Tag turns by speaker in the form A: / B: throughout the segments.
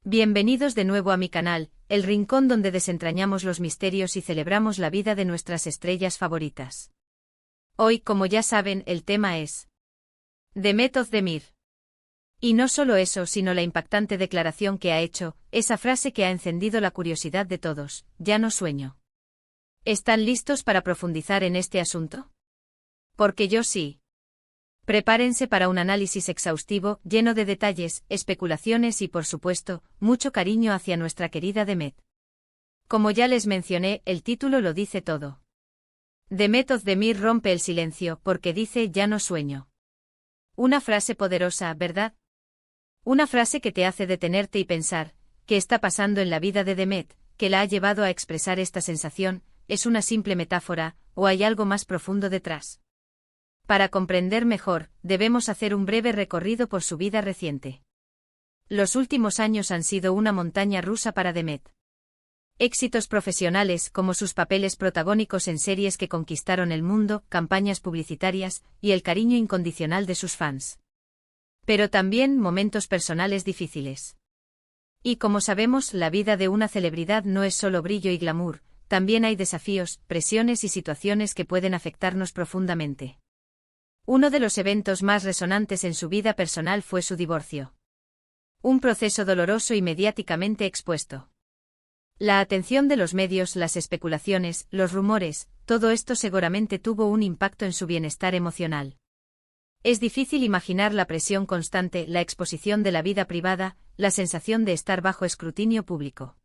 A: Bienvenidos de nuevo a mi canal, el rincón donde desentrañamos los misterios y celebramos la vida de nuestras estrellas favoritas. Hoy, como ya saben, el tema es Demet Özdemir. Y no solo eso, sino la impactante declaración que ha hecho, esa frase que ha encendido la curiosidad de todos: ya no sueño. ¿Están listos para profundizar en este asunto? Porque yo sí. Prepárense para un análisis exhaustivo, lleno de detalles, especulaciones y, por supuesto, mucho cariño hacia nuestra querida Demet. Como ya les mencioné, el título lo dice todo. Demet Özdemir rompe el silencio porque dice: ya no sueño. Una frase poderosa, ¿verdad? Una frase que te hace detenerte y pensar: ¿qué está pasando en la vida de Demet, que la ha llevado a expresar esta sensación? ¿Es una simple metáfora, o hay algo más profundo detrás? Para comprender mejor, debemos hacer un breve recorrido por su vida reciente. Los últimos años han sido una montaña rusa para Demet. Éxitos profesionales, como sus papeles protagónicos en series que conquistaron el mundo, campañas publicitarias, y el cariño incondicional de sus fans. Pero también momentos personales difíciles. Y como sabemos, la vida de una celebridad no es solo brillo y glamour, también hay desafíos, presiones y situaciones que pueden afectarnos profundamente. Uno de los eventos más resonantes en su vida personal fue su divorcio. Un proceso doloroso y mediáticamente expuesto. La atención de los medios, las especulaciones, los rumores, todo esto seguramente tuvo un impacto en su bienestar emocional. Es difícil imaginar la presión constante, la exposición de la vida privada, la sensación de estar bajo escrutinio público.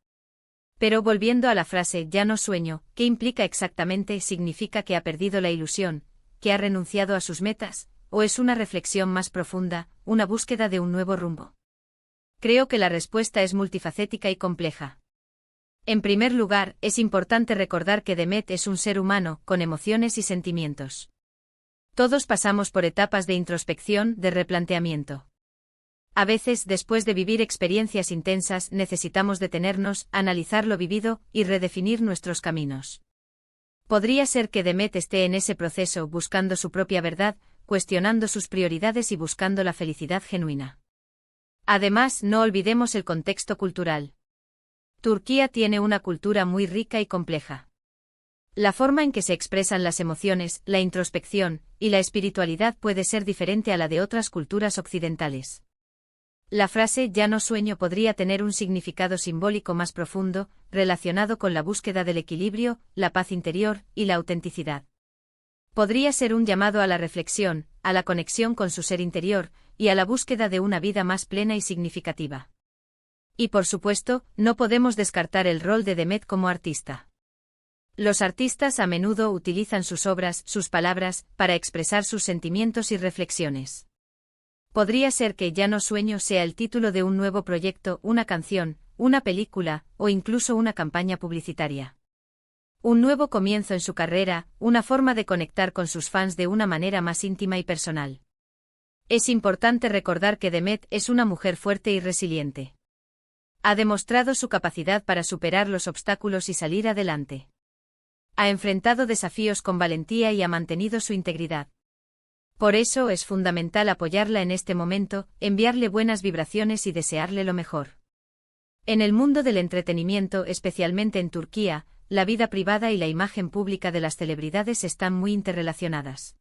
A: Pero volviendo a la frase «ya no sueño», ¿qué implica exactamente? ¿Significa que ha perdido la ilusión, que ha renunciado a sus metas, o es una reflexión más profunda, una búsqueda de un nuevo rumbo? Creo que la respuesta es multifacética y compleja. En primer lugar, es importante recordar que Demet es un ser humano, con emociones y sentimientos. Todos pasamos por etapas de introspección, de replanteamiento. A veces, después de vivir experiencias intensas, necesitamos detenernos, analizar lo vivido, y redefinir nuestros caminos. Podría ser que Demet esté en ese proceso, buscando su propia verdad, cuestionando sus prioridades y buscando la felicidad genuina. Además, no olvidemos el contexto cultural. Turquía tiene una cultura muy rica y compleja. La forma en que se expresan las emociones, la introspección y la espiritualidad puede ser diferente a la de otras culturas occidentales. La frase «ya no sueño» podría tener un significado simbólico más profundo, relacionado con la búsqueda del equilibrio, la paz interior y la autenticidad. Podría ser un llamado a la reflexión, a la conexión con su ser interior, y a la búsqueda de una vida más plena y significativa. Y por supuesto, no podemos descartar el rol de Demet como artista. Los artistas a menudo utilizan sus obras, sus palabras, para expresar sus sentimientos y reflexiones. Podría ser que «ya no sueño» sea el título de un nuevo proyecto, una canción, una película, o incluso una campaña publicitaria. Un nuevo comienzo en su carrera, una forma de conectar con sus fans de una manera más íntima y personal. Es importante recordar que Demet es una mujer fuerte y resiliente. Ha demostrado su capacidad para superar los obstáculos y salir adelante. Ha enfrentado desafíos con valentía y ha mantenido su integridad. Por eso es fundamental apoyarla en este momento, enviarle buenas vibraciones y desearle lo mejor. En el mundo del entretenimiento, especialmente en Turquía, la vida privada y la imagen pública de las celebridades están muy interrelacionadas.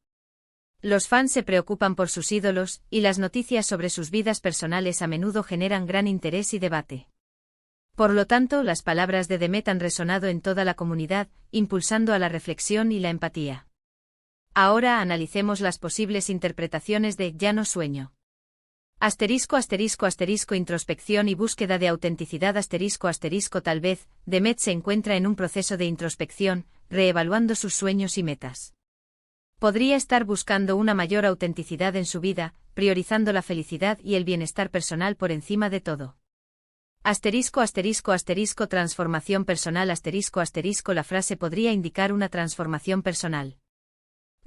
A: Los fans se preocupan por sus ídolos, y las noticias sobre sus vidas personales a menudo generan gran interés y debate. Por lo tanto, las palabras de Demet han resonado en toda la comunidad, impulsando a la reflexión y la empatía. Ahora analicemos las posibles interpretaciones de «ya no sueño». Introspección y búsqueda de autenticidad tal vez, Demet se encuentra en un proceso de introspección, reevaluando sus sueños y metas. Podría estar buscando una mayor autenticidad en su vida, priorizando la felicidad y el bienestar personal por encima de todo. Transformación personal La frase podría indicar una transformación personal.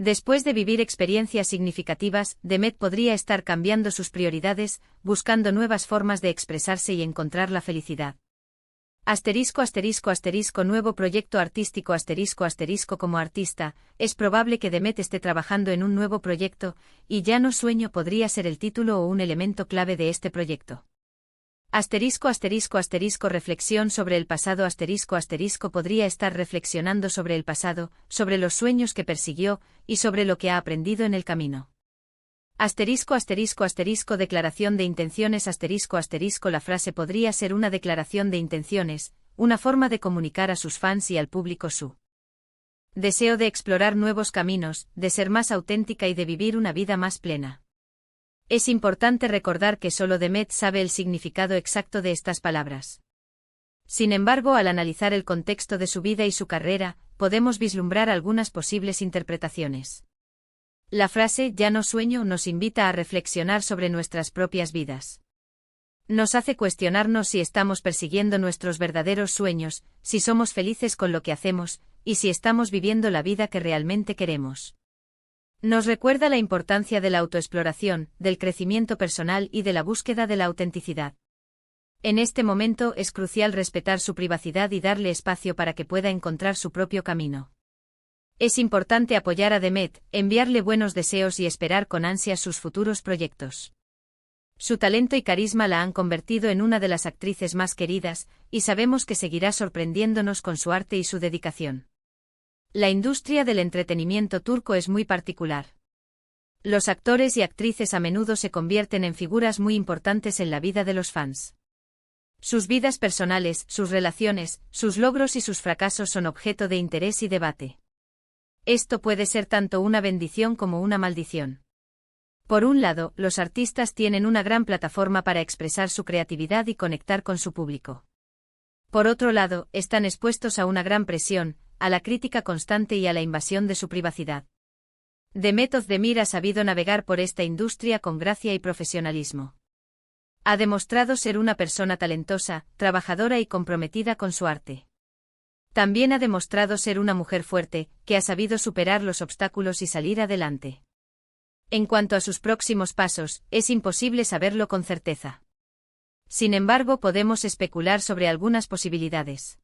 A: Después de vivir experiencias significativas, Demet podría estar cambiando sus prioridades, buscando nuevas formas de expresarse y encontrar la felicidad. Nuevo proyecto artístico Como artista, es probable que Demet esté trabajando en un nuevo proyecto, y «ya no sueño» podría ser el título o un elemento clave de este proyecto. Reflexión sobre el pasado podría estar reflexionando sobre el pasado, sobre los sueños que persiguió, y sobre lo que ha aprendido en el camino. Declaración de intenciones La frase podría ser una declaración de intenciones, una forma de comunicar a sus fans y al público su deseo de explorar nuevos caminos, de ser más auténtica y de vivir una vida más plena. Es importante recordar que solo Demet sabe el significado exacto de estas palabras. Sin embargo, al analizar el contexto de su vida y su carrera, podemos vislumbrar algunas posibles interpretaciones. La frase «ya no sueño» nos invita a reflexionar sobre nuestras propias vidas. Nos hace cuestionarnos si estamos persiguiendo nuestros verdaderos sueños, si somos felices con lo que hacemos, y si estamos viviendo la vida que realmente queremos. Nos recuerda la importancia de la autoexploración, del crecimiento personal y de la búsqueda de la autenticidad. En este momento es crucial respetar su privacidad y darle espacio para que pueda encontrar su propio camino. Es importante apoyar a Demet, enviarle buenos deseos y esperar con ansias sus futuros proyectos. Su talento y carisma la han convertido en una de las actrices más queridas, y sabemos que seguirá sorprendiéndonos con su arte y su dedicación. La industria del entretenimiento turco es muy particular. Los actores y actrices a menudo se convierten en figuras muy importantes en la vida de los fans. Sus vidas personales, sus relaciones, sus logros y sus fracasos son objeto de interés y debate. Esto puede ser tanto una bendición como una maldición. Por un lado, los artistas tienen una gran plataforma para expresar su creatividad y conectar con su público. Por otro lado, están expuestos a una gran presión, a la crítica constante y a la invasión de su privacidad. Demet Özdemir ha sabido navegar por esta industria con gracia y profesionalismo. Ha demostrado ser una persona talentosa, trabajadora y comprometida con su arte. También ha demostrado ser una mujer fuerte, que ha sabido superar los obstáculos y salir adelante. En cuanto a sus próximos pasos, es imposible saberlo con certeza. Sin embargo, podemos especular sobre algunas posibilidades.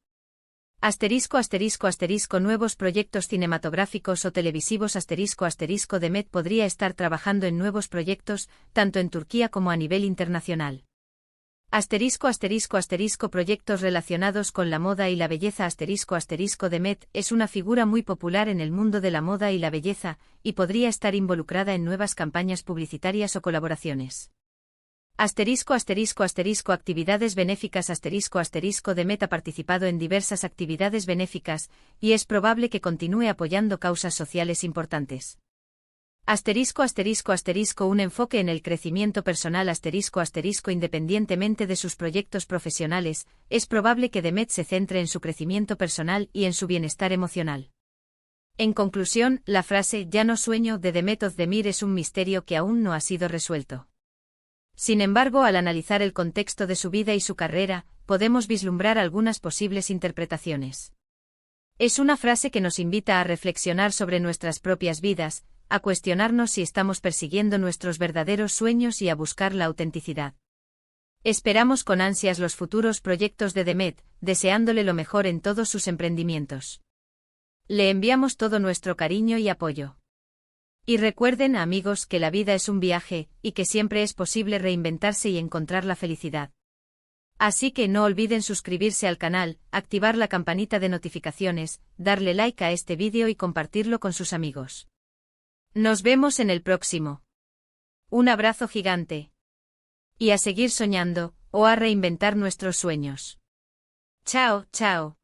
A: Nuevos proyectos cinematográficos o televisivos Demet podría estar trabajando en nuevos proyectos, tanto en Turquía como a nivel internacional. Proyectos relacionados con la moda y la belleza Demet es una figura muy popular en el mundo de la moda y la belleza, y podría estar involucrada en nuevas campañas publicitarias o colaboraciones. Actividades benéficas Demet ha participado en diversas actividades benéficas, y es probable que continúe apoyando causas sociales importantes. Un enfoque en el crecimiento personal Independientemente de sus proyectos profesionales, es probable que Demet se centre en su crecimiento personal y en su bienestar emocional. En conclusión, la frase «ya no sueño» de Demet Özdemir es un misterio que aún no ha sido resuelto. Sin embargo, al analizar el contexto de su vida y su carrera, podemos vislumbrar algunas posibles interpretaciones. Es una frase que nos invita a reflexionar sobre nuestras propias vidas, a cuestionarnos si estamos persiguiendo nuestros verdaderos sueños y a buscar la autenticidad. Esperamos con ansias los futuros proyectos de Demet, deseándole lo mejor en todos sus emprendimientos. Le enviamos todo nuestro cariño y apoyo. Y recuerden, amigos, que la vida es un viaje, y que siempre es posible reinventarse y encontrar la felicidad. Así que no olviden suscribirse al canal, activar la campanita de notificaciones, darle like a este vídeo y compartirlo con sus amigos. Nos vemos en el próximo. Un abrazo gigante. Y a seguir soñando, o a reinventar nuestros sueños. Chao, chao.